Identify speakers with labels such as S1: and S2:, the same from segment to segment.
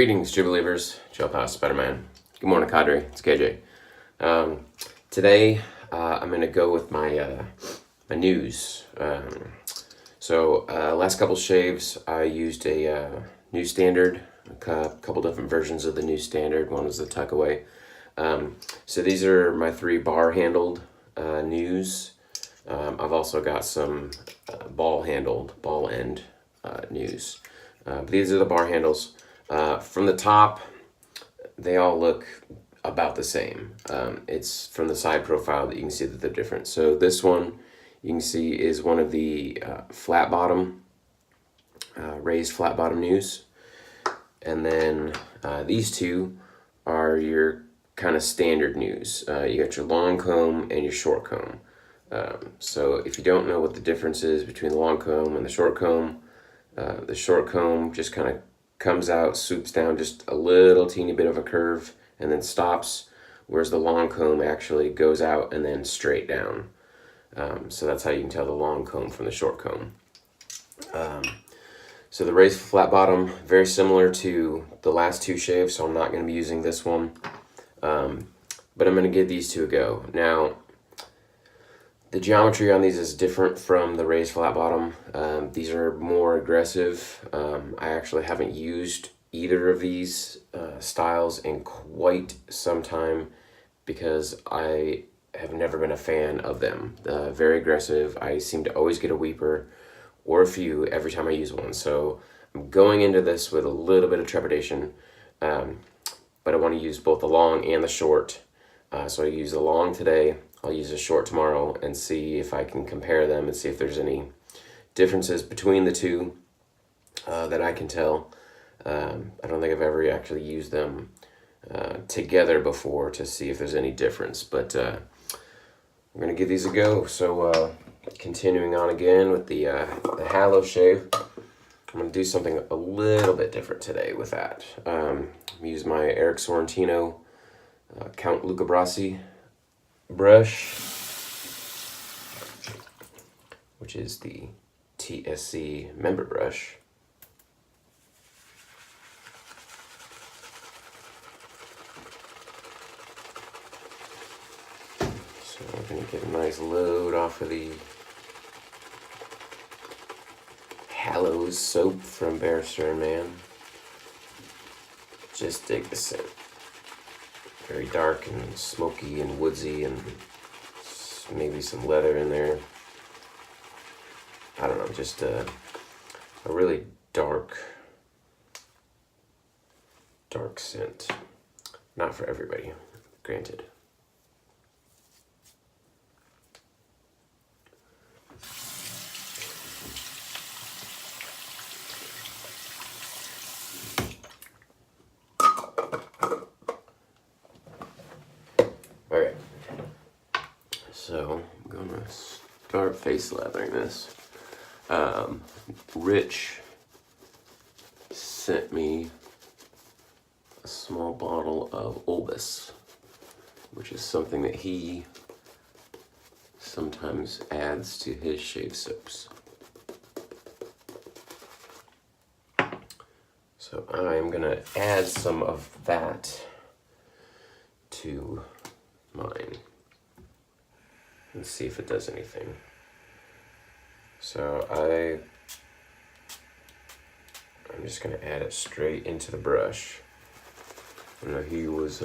S1: Greetings, True Believers, Chill House, Spider-Man. Good morning, Cadre. It's KJ. Today, I'm going to go with my my news. Last couple shaves, I used a new standard, a couple different versions of the new standard. One was the tuckaway. So these are my 3 bar-handled news. I've also got some ball-handled, ball-end news. But these are the bar handles. From the top, they all look about the same. It's from the side profile that you can see that they're different. So this one you can see is one of the flat bottom, raised flat bottom news. And then these two are your kind of standard news. You got your long comb and your short comb. So if you don't know what the difference is between the long comb and the short comb just kind of comes out, swoops down just a little teeny bit of a curve and then stops, whereas the long comb actually goes out and then straight down. So that's how you can tell the long comb from the short comb. So the raised flat bottom, very similar to the last 2 shaves, so I'm not going to be using this one. But I'm going to give these 2 a go. Now, the geometry on these is different from the raised flat bottom. These are more aggressive. I actually haven't used either of these styles in quite some time because I have never been a fan of them. Very aggressive. I seem to always get a weeper or a few every time I use one. So I'm going into this with a little bit of trepidation, but I want to use both the long and the short. So I use the long today. I'll use a short tomorrow and see if I can compare them and see if there's any differences between the 2 that I can tell. I don't think I've ever actually used them together before to see if there's any difference, but I'm going to give these a go. So continuing on again with the halo shave, I'm going to do something a little bit different today with that. Use my Eric Sorrentino Count Luca Brasi brush, which is the TSC member brush. So I'm going to get a nice load off of the Hallows soap from Bear Stearns Man. Just dig the scent. Very dark and smoky and woodsy, and maybe some leather in there. I don't know, just a really dark scent. Not for everybody, granted. Okay, so I'm gonna start face lathering this. Rich sent me a small bottle of Olbus, which is something that he sometimes adds to his shave soaps. So I'm gonna add some of that to mine and see if it does anything. So I'm just gonna add it straight into the brush. I know he was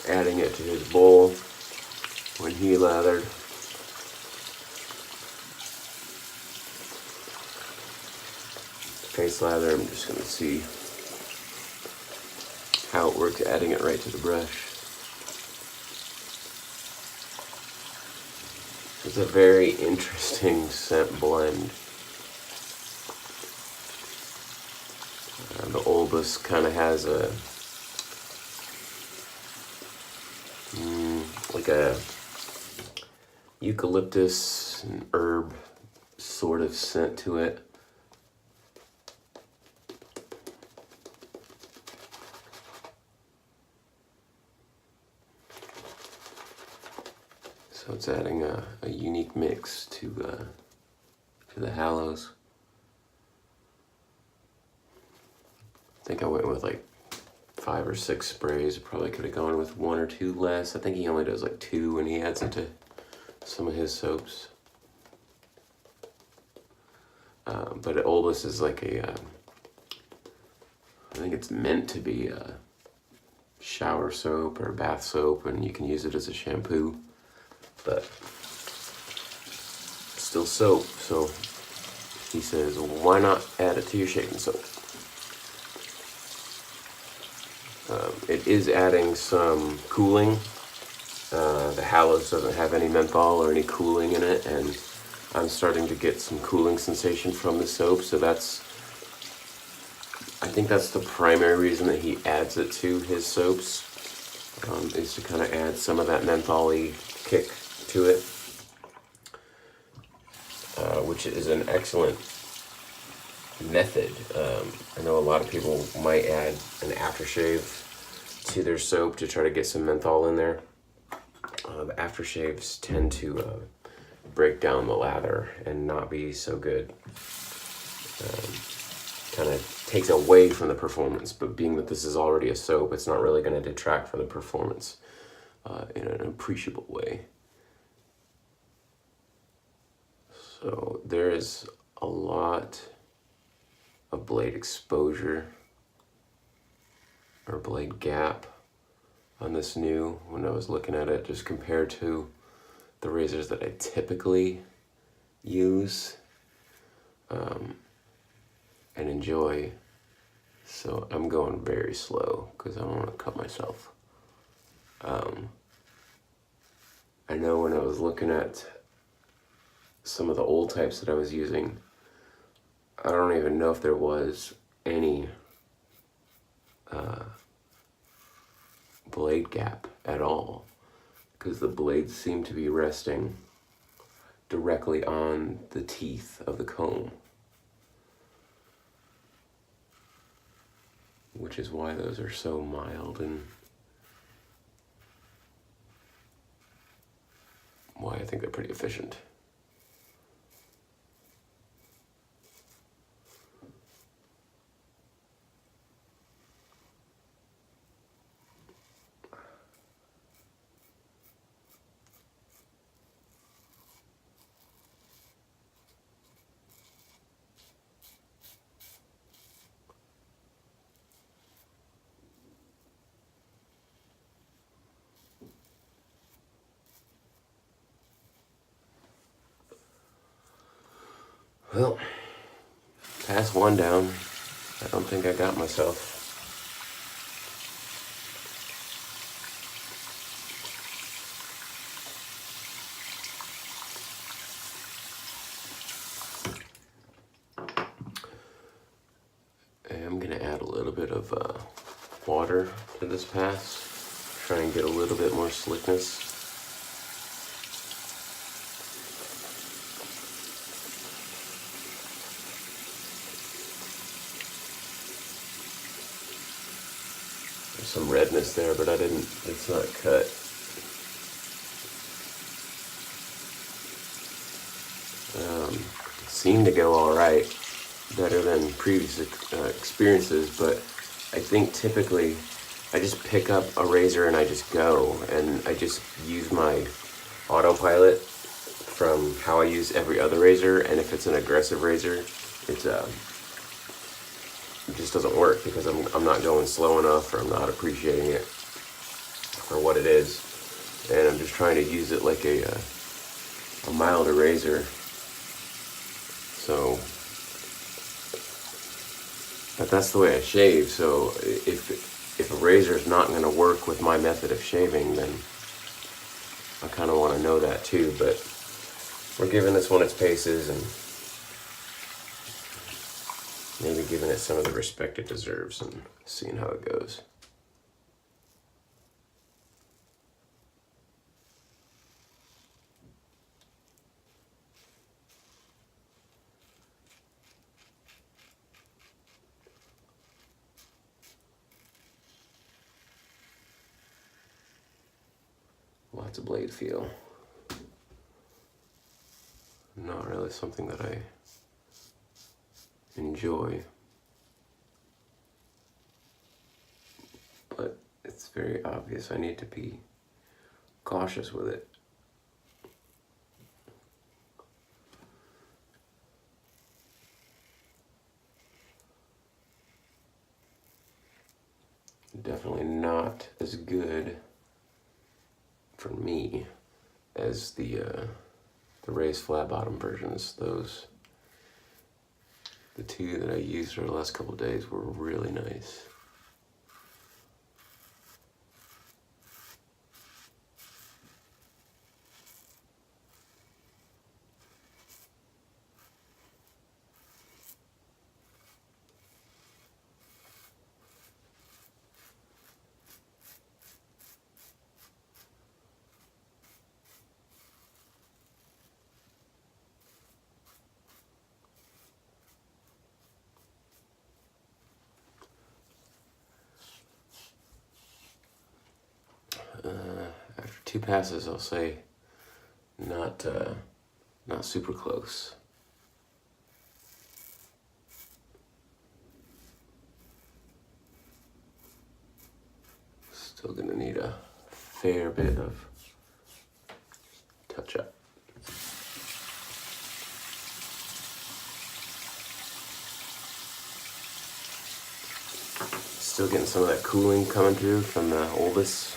S1: adding it to his bowl when he lathered. Face lather, I'm just gonna see how it works, adding it right to the brush. It's a very interesting scent blend. The Olbus kind of has like a eucalyptus and herb sort of scent to it. So it's adding a unique mix to the Hallows. think I went with like 5 or 6 sprays. Probably could have gone with 1 or 2 less. I think he only does like 2 when he adds it to some of his soaps. But Oldest is like a, I think it's meant to be a shower soap or a bath soap, and you can use it as a shampoo, but still soap. So he says, why not add it to your shaving soap? It is adding some cooling. The Hallows doesn't have any menthol or any cooling in it, and I'm starting to get some cooling sensation from the soap, so I think that's the primary reason that he adds it to his soaps, is to kind of add some of that menthol-y kick to it, which is an excellent method. I know a lot of people might add an aftershave to their soap to try to get some menthol in there. The aftershaves tend to break down the lather and not be so good. Kind of takes away from the performance, but being that this is already a soap, it's not really going to detract from the performance in an appreciable way. So there is a lot of blade exposure or blade gap on this new, when I was looking at it, just compared to the razors that I typically use and enjoy. So I'm going very slow because I don't want to cut myself. I know when I was looking at some of the old types that I was using, I don't even know if there was any blade gap at all, because the blades seem to be resting directly on the teeth of the comb, which is why those are so mild and why I think they're pretty efficient. Well, pass one down. I don't think I got myself. I'm gonna add a little bit of water to this pass, try and get a little bit more slickness. There's some redness there, but it's not cut. Seemed to go all right, better than previous experiences, but I think typically I just pick up a razor and I just go, and I just use my autopilot from how I use every other razor, and if it's an aggressive razor, it just doesn't work because I'm not going slow enough, or I'm not appreciating it for what it is, and I'm just trying to use it like a milder razor. So, but that's the way I shave. So if a razor is not going to work with my method of shaving, then I kind of want to know that too. But we're giving this one its paces and maybe giving it some of the respect it deserves and seeing how it goes. Lots of blade feel. Not really something that I enjoy. it's very obvious I need to be cautious with it. Definitely not as good for me as the raised flat bottom versions. Those, the two that I used for the last couple of days, were really nice. After 2 passes, I'll say not super close. Still gonna need a fair bit of touch up. Still getting some of that cooling coming through from the oldest.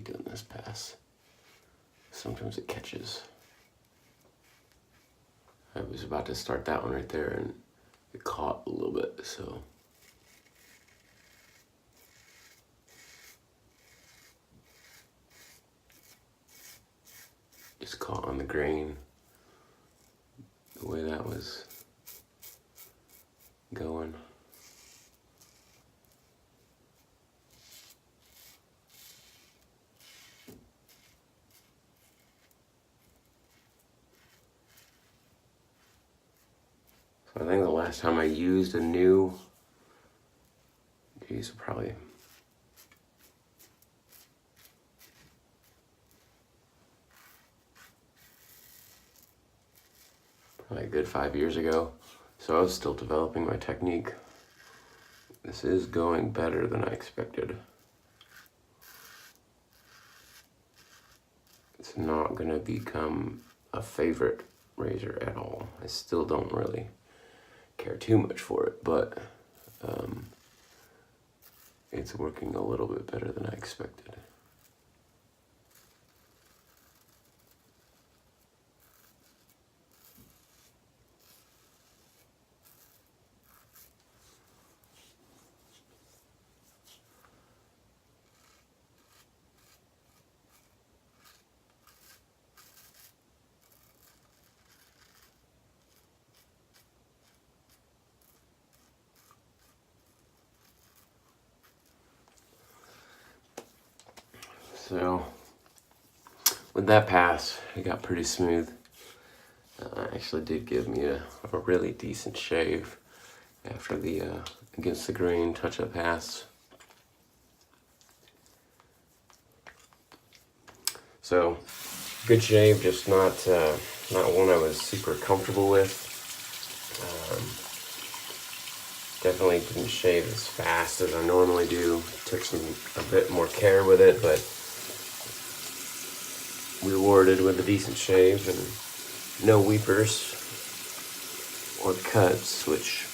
S1: Doing this pass. Sometimes it catches. I was about to start that one right there and it caught a little bit, so. Just caught on the grain the way that was going. I think the last time I used a new, geez, probably a good 5 years ago. So I was still developing my technique. This is going better than I expected. It's not gonna become a favorite razor at all. I still don't really care too much for it, but it's working a little bit better than I expected. So with that pass, it got pretty smooth. Actually did give me a really decent shave after the against the grain touch-up pass. So good shave, just not one I was super comfortable with. Definitely didn't shave as fast as I normally do. Took a bit more care with it, but rewarded with a decent shave and no weepers or cuts, which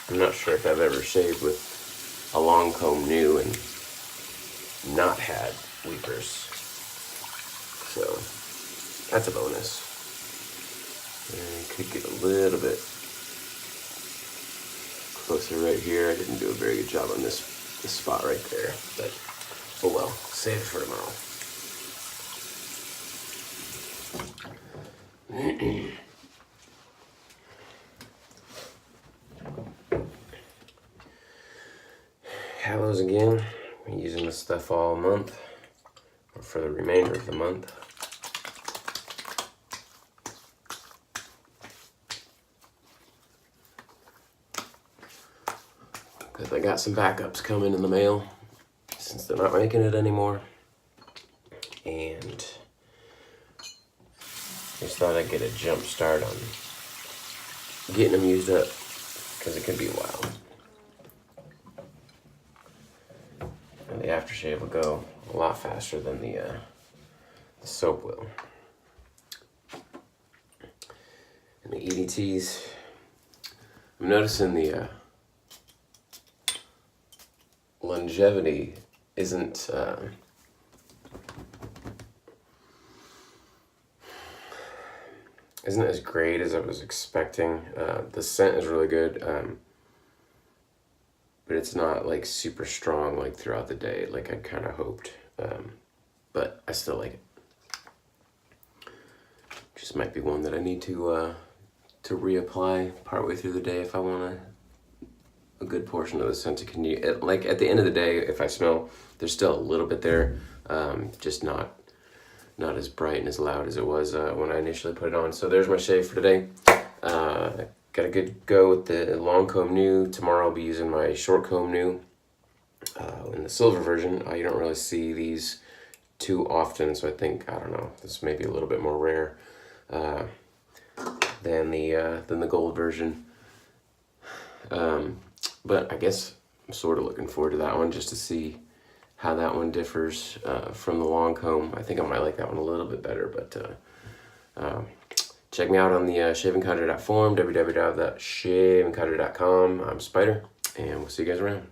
S1: I'm not sure if I've ever shaved with a long comb new and not had weepers. So that's a bonus. And could get a little bit closer right here. I didn't do a very good job on this spot right there, but Oh well, save it for tomorrow. Hallows again. I'm using this stuff all month, or for the remainder of the month. Because I got some backups coming in the mail since they're not making it anymore. And just thought I'd get a jump start on getting them used up, because it could be a while. And the aftershave will go a lot faster than the soap will. And the EDTs, I'm noticing the longevity isn't as great as I was expecting. The scent is really good, but it's not like super strong like throughout the day like I kind of hoped. But I still like it. Just might be one that I need to reapply partway through the day if I want a good portion of the scent to continue. Like at the end of the day, if I smell, there's still a little bit there, just not as bright and as loud as it was when I initially put it on. So there's my shave for today. Got a good go with the long comb new. Tomorrow I'll be using my short comb new in the silver version. You don't really see these too often, so I think, I don't know, this may be a little bit more rare than the gold version. But I guess I'm sort of looking forward to that one just to see how that one differs from the long comb. I think I might like that one a little bit better, but check me out on the shavingconjure.forum, www.shavingconjure.com. I'm Spider, and we'll see you guys around.